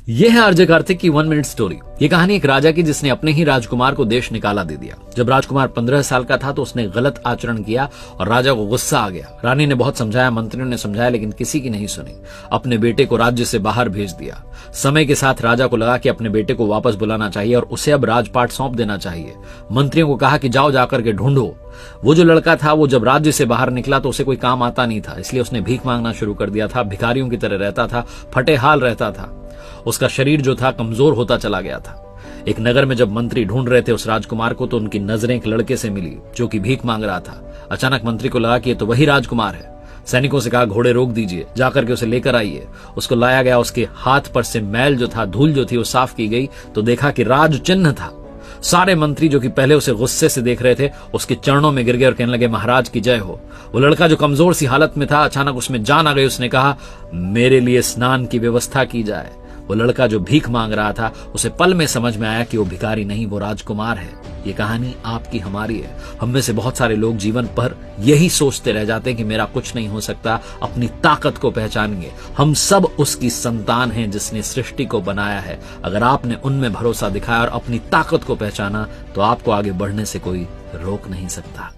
यह है आरजे कार्तिक की 1 मिनट स्टोरी। ये कहानी एक राजा की जिसने अपने ही राजकुमार को देश निकाला दे दिया। जब राजकुमार 15 साल का था तो उसने गलत आचरण किया और राजा को गुस्सा आ गया। रानी ने बहुत समझाया, मंत्रियों ने समझाया, लेकिन किसी की नहीं सुनी। अपने बेटे को राज्य से बाहर भेज दिया। समय के साथ राजा को लगा कि अपने बेटे को वापस बुलाना चाहिए और उसे अब राजपाट सौंप देना चाहिए। मंत्रियों को कहा कि जाओ जाकर के ढूंढो। वो जो लड़का था वो जब राज्य से बाहर निकला तो उसे कोई काम आता नहीं था, इसलिए उसने भीख मांगना शुरू कर दिया था। भिखारियों की तरह रहता था, फटे हाल रहता था। उसका शरीर जो था कमजोर होता चला गया था। एक नगर में जब मंत्री ढूंढ रहे थे उस राजकुमार को तो उनकी नजरें एक लड़के से मिली जो कि भीख मांग रहा था। अचानक मंत्री को लगा कि ये तो वही राजकुमार है। सैनिकों से कहा, घोड़े रोक दीजिए, जाकर के उसे लेकर आइए। उसको लाया गया। उसके हाथ पर से मैल जो था, धूल जो थी, वो साफ की गई तो देखा कि राज चिन्ह था। सारे मंत्री जो कि पहले उसे गुस्से से देख रहे थे उसके चरणों में गिर गए और कहने लगे, महाराज की जय हो। वो लड़का जो कमजोर सी हालत में था, अचानक उसमें जान आ गई। उसने कहा, मेरे लिए स्नान की व्यवस्था की जाए। वो लड़का जो भीख मांग रहा था उसे पल में समझ में आया कि वो भिखारी नहीं, वो राजकुमार है। ये कहानी आपकी हमारी है। हम में से बहुत सारे लोग जीवन पर यही सोचते रह जाते हैं कि मेरा कुछ नहीं हो सकता। अपनी ताकत को पहचानेंगे। हम सब उसकी संतान हैं जिसने सृष्टि को बनाया है। अगर आपने उनमें भरोसा दिखाया और अपनी ताकत को पहचाना तो आपको आगे बढ़ने से कोई रोक नहीं सकता।